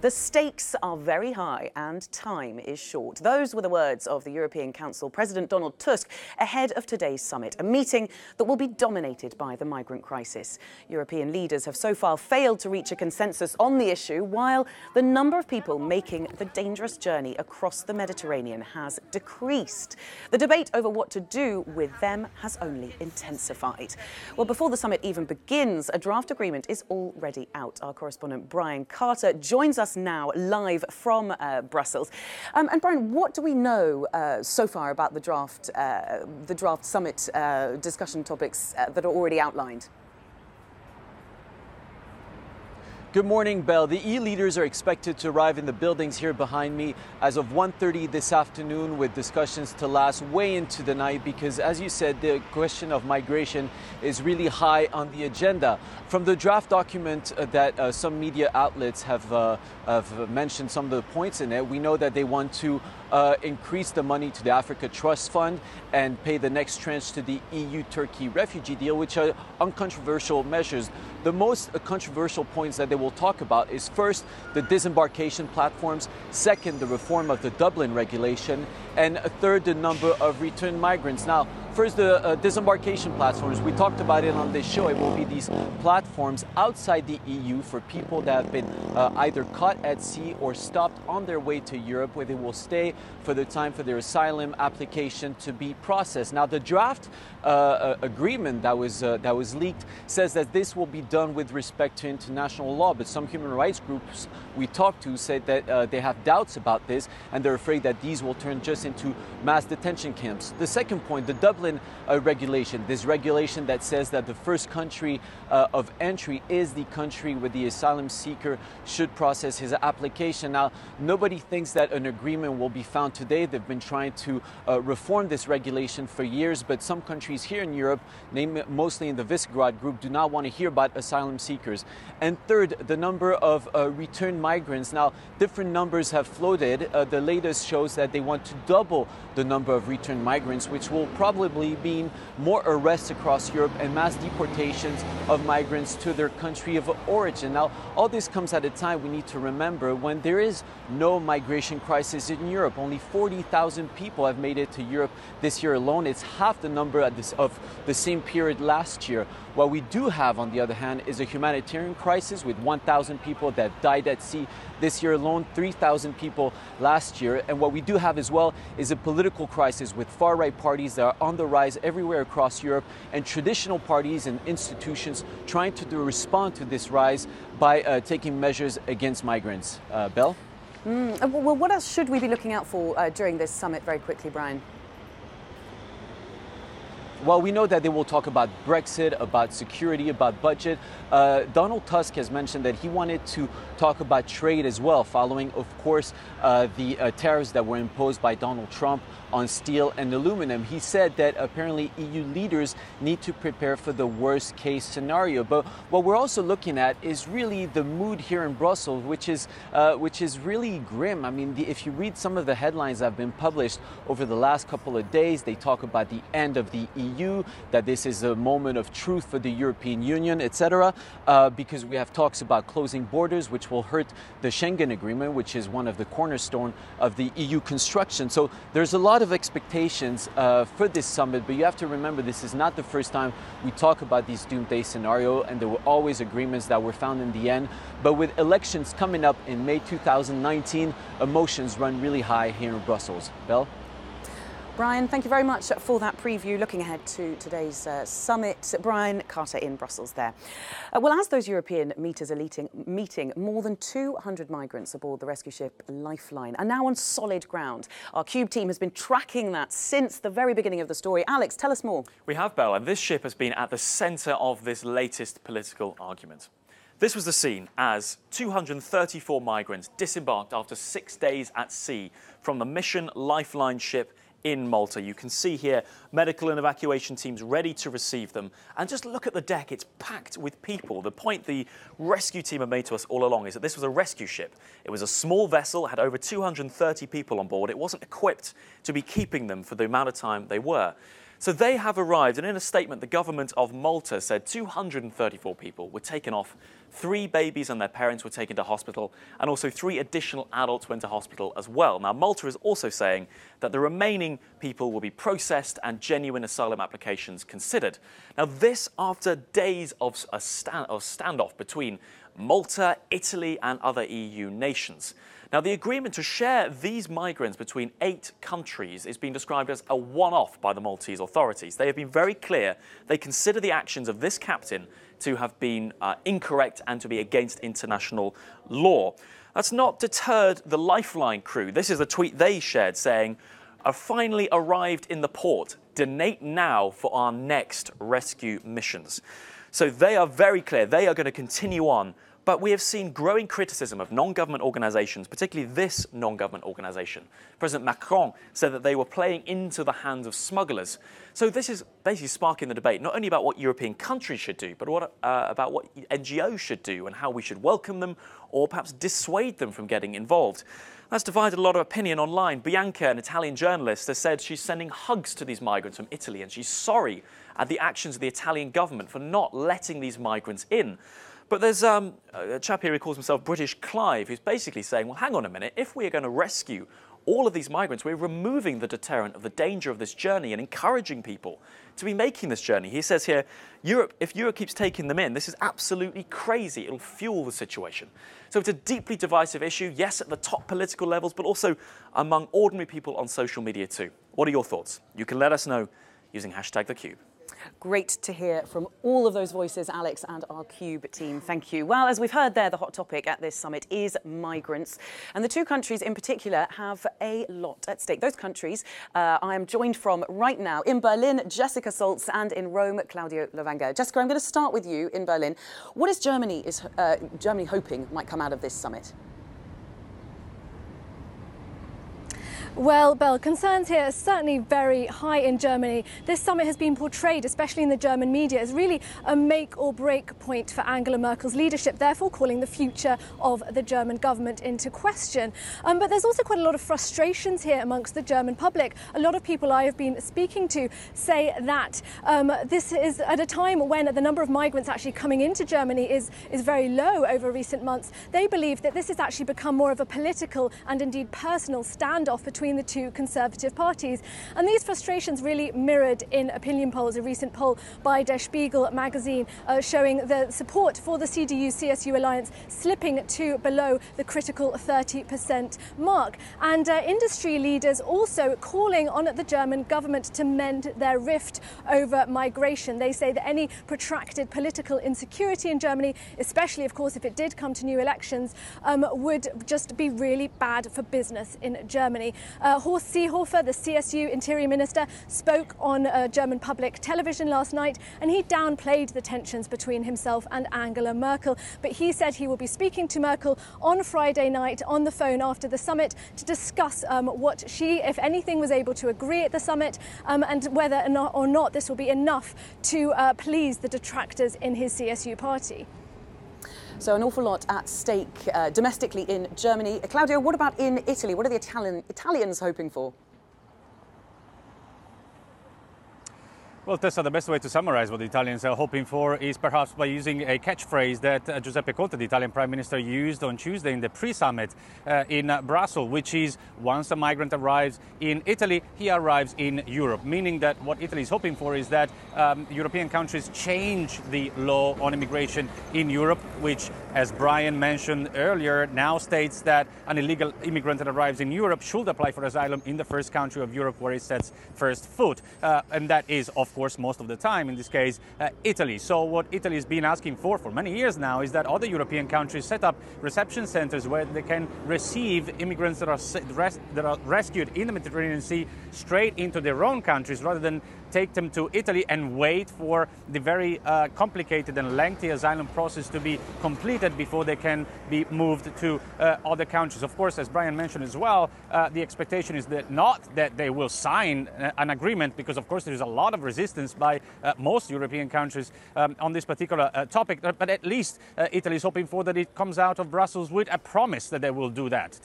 The stakes are very high and time is short. Those were the words of the European Council President Donald Tusk ahead of today's summit, a meeting that will be dominated by the migrant crisis. European leaders have so far failed to reach a consensus on the issue, while the number of people making the dangerous journey across the Mediterranean has decreased. The debate over what to do with them has only intensified. Well, before the summit even begins, a draft agreement is already out. Our correspondent Brian Carter joins us now live from Brussels. And Brian, what do we know so far about the draft summit discussion topics that are already outlined? Good morning, Belle. The EU leaders are expected to arrive in the buildings here behind me as of 1:30 this afternoon, with discussions to last way into the night because, as you said, the question of migration is really high on the agenda. From the draft document that some media outlets have mentioned some of the points in it, we know that they want to increase the money to the Africa Trust Fund and pay the next tranche to the EU-Turkey refugee deal, which are uncontroversial measures. The most controversial points that they will talk about is first, the disembarkation platforms, second, the reform of the Dublin regulation, and third, the number of returned migrants. Now, first, the disembarkation platforms. We talked about it on this show. It will be these platforms outside the EU for people that have been either caught at sea or stopped on their way to Europe, where they will stay for the time for their asylum application to be processed. Now, the draft agreement that was leaked says that this will be done with respect to international law, but some human rights groups we talked to said that they have doubts about this, and they're afraid that these will turn just into mass detention camps. The second point, the Dublin regulation, this regulation that says that the first country of entry is the country where the asylum seeker should process his application. Now, nobody thinks that an agreement will be found today. They've been trying to reform this regulation for years, but some countries here in Europe, mostly in the Visegrad group, do not want to hear about asylum seekers. And third, the number of returned migrants. Now, different numbers have floated. The latest shows that they want to double the number of returned migrants, which will probably mean more arrests across Europe and mass deportations of migrants to their country of origin. Now, all this comes at a time, we need to remember, when there is no migration crisis in Europe. Only 40,000 people have made it to Europe this year alone. It's half the number of the same period last year. What we do have, on the other hand, is a humanitarian crisis with 1,000 people that died at sea this year alone, 3,000 people last year. And what we do have as well is a political crisis with far-right parties that are on the rise everywhere across Europe, and traditional parties and institutions trying to respond to this rise by taking measures against migrants. Belle? Well, what else should we be looking out for during this summit, very quickly, Brian? Well, we know that they will talk about Brexit, about security, about budget. Donald Tusk has mentioned that he wanted to talk about trade as well, following, of course, the tariffs that were imposed by Donald Trump on steel and aluminum. He said that apparently EU leaders need to prepare for the worst case scenario. But what we're also looking at is really the mood here in Brussels, which is really grim. I mean, if you read some of the headlines that have been published over the last couple of days, they talk about the end of the EU, that this is a moment of truth for the European Union, etc. Because we have talks about closing borders, which will hurt the Schengen Agreement, which is one of the cornerstone of the EU construction. So there's a lot of expectations for this summit, but you have to remember this is not the first time we talk about these doomsday scenario, and there were always agreements that were found in the end. But with elections coming up in May 2019, emotions run really high here in Brussels. Belle? Brian, thank you very much for that preview. Looking ahead to today's summit, Brian Carter in Brussels there. Well, as those European leaders are meeting, more than 200 migrants aboard the rescue ship Lifeline are now on solid ground. Our Cube team has been tracking that since the very beginning of the story. Alex, tell us more. We have, Belle, and this ship has been at the centre of this latest political argument. This was the scene as 234 migrants disembarked after 6 days at sea from the mission Lifeline ship in Malta. You can see here medical and evacuation teams ready to receive them. And just look at the deck, it's packed with people. The point the rescue team have made to us all along is that this was a rescue ship. It was a small vessel, had over 230 people on board. It wasn't equipped to be keeping them for the amount of time they were. So they have arrived, and in a statement, the government of Malta said 234 people were taken off 3 babies and their parents were taken to hospital, and also 3 additional adults went to hospital as well. Now, Malta is also saying that the remaining people will be processed and genuine asylum applications considered. Now, this after days of a standoff between Malta, Italy and other EU nations. Now, the agreement to share these migrants between 8 countries is being described as a one-off by the Maltese authorities. They have been very clear. They consider the actions of this captain to have been incorrect and to be against international law. That's not deterred the Lifeline crew. This is a tweet they shared saying, "Have finally arrived in the port. Donate now for our next rescue missions." So they are very clear. They are going to continue on. But we have seen growing criticism of non-government organisations, particularly this non-government organisation. President Macron said that they were playing into the hands of smugglers. So this is basically sparking the debate, not only about what European countries should do, but about what NGOs should do and how we should welcome them or perhaps dissuade them from getting involved. That's divided a lot of opinion online. Bianca, an Italian journalist, has said she's sending hugs to these migrants from Italy and she's sorry at the actions of the Italian government for not letting these migrants in. But there's a chap here who calls himself British Clive, who's basically saying, well, hang on a minute, if we're going to rescue all of these migrants, we're removing the deterrent of the danger of this journey and encouraging people to be making this journey. He says here, if Europe keeps taking them in, this is absolutely crazy. It'll fuel the situation. So it's a deeply divisive issue, yes, at the top political levels, but also among ordinary people on social media too. What are your thoughts? You can let us know using #TheCube. Great to hear from all of those voices, Alex, and our Cube team. Thank you. Well, as we've heard there, the hot topic at this summit is migrants. And the 2 countries in particular have a lot at stake. Those countries I am joined from right now in Berlin, Jessica Solz, and in Rome, Claudio Lavanga. Jessica, I'm going to start with you in Berlin. What is Germany hoping might come out of this summit? Well, Belle, concerns here are certainly very high in Germany. This summit has been portrayed, especially in the German media, as really a make or break point for Angela Merkel's leadership, therefore calling the future of the German government into question. But there's also quite a lot of frustrations here amongst the German public. A lot of people I have been speaking to say that this is at a time when the number of migrants actually coming into Germany is very low over recent months. They believe that this has actually become more of a political and indeed personal standoff between the 2 conservative parties. And these frustrations really mirrored in opinion polls, a recent poll by Der Spiegel magazine showing the support for the CDU-CSU alliance slipping to below the critical 30% mark. And industry leaders also calling on the German government to mend their rift over migration. They say that any protracted political insecurity in Germany, especially of course if it did come to new elections, would just be really bad for business in Germany. Horst Seehofer, the CSU Interior Minister, spoke on German public television last night, and he downplayed the tensions between himself and Angela Merkel. But he said he will be speaking to Merkel on Friday night on the phone after the summit to discuss what she, if anything, was able to agree at the summit and whether or not this will be enough to please the detractors in his CSU party. So an awful lot at stake domestically in Germany. Claudio, what about in Italy? What are the Italians hoping for? Well, Tessa, the best way to summarize what the Italians are hoping for is perhaps by using a catchphrase that Giuseppe Conte, the Italian Prime Minister, used on Tuesday in the pre-summit in Brussels, which is once a migrant arrives in Italy, he arrives in Europe, meaning that what Italy is hoping for is that European countries change the law on immigration in Europe, which, as Brian mentioned earlier, now states that an illegal immigrant that arrives in Europe should apply for asylum in the first country of Europe where he sets first foot. And that is, of course, most of the time, in this case, Italy. So what Italy has been asking for many years now is that other European countries set up reception centers where they can receive immigrants that are rescued in the Mediterranean Sea straight into their own countries rather than take them to Italy and wait for the very complicated and lengthy asylum process to be completed before they can be moved to other countries. Of course, as Brian mentioned as well, the expectation is that not that they will sign an agreement, because of course there is a lot of resistance by most European countries on this particular topic, but at least Italy is hoping for that it comes out of Brussels with a promise that they will do that.